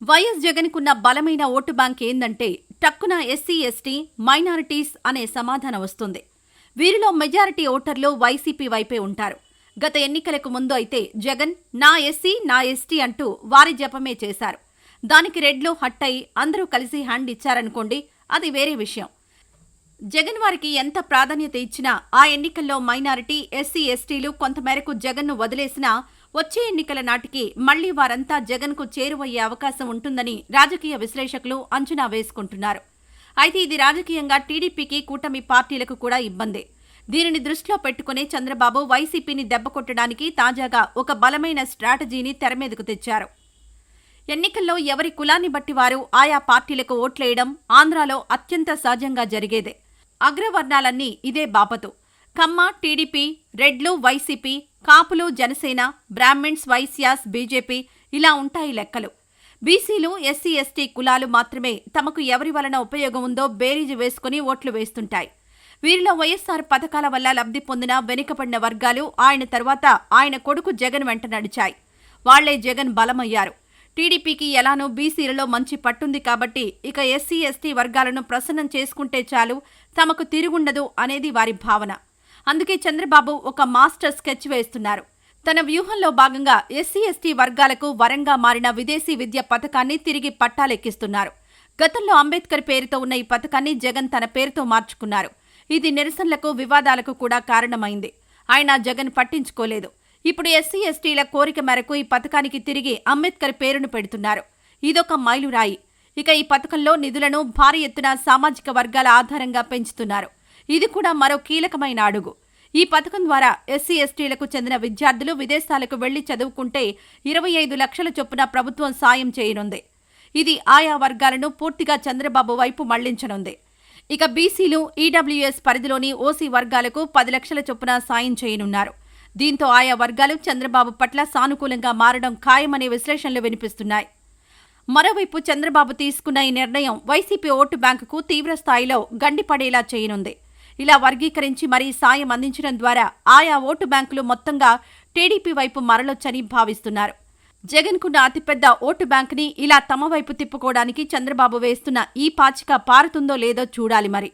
YS జగన్కున్న బలమైన vote bank ఏందంటే టక్కున ఎస్సీ ఎస్టీ మైనారిటీస్ అనే సమాధానం వస్తుంది. వీరిలో మెజారిటీ ఓటర్లు వైసీపీ వైపే ఉంటారు. గత ఎన్నికలకు ముందు అయితే జగన్ నా ఎస్సీ నా ఎస్టీ అంటూ వారి జపమే చేశారు. దానికి రెడ్లు హట్టై అందరూ కలిసి హ్యాండ్ ఇచ్చారనుకోండి, అది వేరే విషయం. జగన్ వారికి ఎంత ప్రాధాన్యత ఇచ్చినా ఆ ఎన్నికల్లో మైనారిటీ ఎస్సీ ఎస్టీలు కొంతమేరకు జగన్ను వదిలేసినా వచ్చే ఎన్నికల నాటికి మళ్లీ వారంతా జగన్కు చేరువయ్యే అవకాశం ఉంటుందని రాజకీయ విశ్లేషకులు అంచనా వేసుకుంటున్నారు. అయితే ఇది రాజకీయంగా టీడీపీకి కూటమి పార్టీలకు కూడా ఇబ్బందే. దీనిని దృష్టిలో పెట్టుకుని చంద్రబాబు వైసీపీని దెబ్బకొట్టడానికి తాజాగా ఒక బలమైన స్ట్రాటజీని తెరమీదకు తెచ్చారు. ఎన్నికల్లో ఎవరి కులాన్ని బట్టి వారు ఆయా పార్టీలకు ఓట్లేయడం ఆంధ్రాలో అత్యంత సహజంగా జరిగేదే. అగ్రవర్ణాలన్నీ ఇదే బాపతు. కమ్మ టీడీపీ, రెడ్లు వైసీపీ, కాపులు జనసేన, బ్రాహ్మిన్స్ వైశ్యాస్ బీజేపీ, ఇలా ఉంటాయి లెక్కలు. బీసీలు ఎస్సీ ఎస్టీ కులాలు మాత్రమే తమకు ఎవరి వలన ఉపయోగం ఉందో బేరీజు వేసుకుని ఓట్లు వేస్తుంటాయి. వీరిలో వైఎస్సార్ పథకాల వల్ల లబ్ధి పొందిన వెనుకబడిన వర్గాలు ఆయన తర్వాత ఆయన కొడుకు జగన్ వెంట నడిచాయి. వాళ్లే జగన్ బలమయ్యారు. టీడీపీకి ఎలానో బీసీలలో మంచి పట్టుంది కాబట్టి ఇక ఎస్సీ ఎస్టీ వర్గాలను ప్రసన్నం చేసుకుంటే చాలు, తమకు తిరుగుండదు అనేది వారి భావన. అందుకే చంద్రబాబు ఒక మాస్టర్ స్కెచ్ వేస్తున్నారు. తన వ్యూహంలో భాగంగా ఎస్సీ ఎస్టీ వర్గాలకు వరంగా మారిన విదేశీ విద్య పథకాన్ని తిరిగి పట్టాలెక్కిస్తున్నారు. గతంలో అంబేద్కర్ పేరుతో ఉన్న ఈ పథకాన్ని జగన్ తన పేరుతో మార్చుకున్నారు. ఇది నిరసనలకు వివాదాలకు కూడా కారణమైంది. ఆయన జగన్ పట్టించుకోలేదు. ఇప్పుడు ఎస్సీ ఎస్టీల కోరిక మేరకు ఈ పథకానికి తిరిగి అంబేద్కర్ పేరును పెడుతున్నారు. ఇదొక మైలురాయి. ఇక ఈ పథకంలో నిధులను భారీ ఎత్తున సామాజిక వర్గాల ఆధారంగా పెంచుతున్నారు. ఇది కూడా మరో కీలకమైన అడుగు. ఈ పథకం ద్వారా ఎస్సీ ఎస్టీలకు చెందిన విద్యార్థులు విదేశాలకు వెళ్లి చదువుకుంటే 25 లక్షల చొప్పున ప్రభుత్వం సాయం చేయనుంది. ఇది ఆయా వర్గాలను పూర్తిగా చంద్రబాబు వైపు మళ్లించనుంది. ఇక బీసీలు ఈడబ్ల్యూఎస్ పరిధిలోని ఓసీ వర్గాలకు 10 లక్షల చొప్పున సాయం చేయనున్నారు. దీంతో ఆయా వర్గాలు చంద్రబాబు పట్ల సానుకూలంగా మారడం ఖాయమనే విశ్లేషణలు వినిపిస్తున్నాయి. మరోవైపు చంద్రబాబు తీసుకున్న ఈ నిర్ణయం వైసీపీ ఓటు బ్యాంకుకు తీవ్రస్థాయిలో గండిపడేలా చేయనుంది. ఇలా వర్గీకరించి మరీ సాయం అందించడం ద్వారా ఆయా ఓటు బ్యాంకులు మొత్తంగా టీడీపీ వైపు మరలొచ్చని భావిస్తున్నారు. జగన్కున్న అతిపెద్ద ఓటు బ్యాంకుని ఇలా తమ వైపు తిప్పుకోవడానికి చంద్రబాబు వేస్తున్న ఈ పాచిక పారుతుందో లేదో చూడాలి మరి.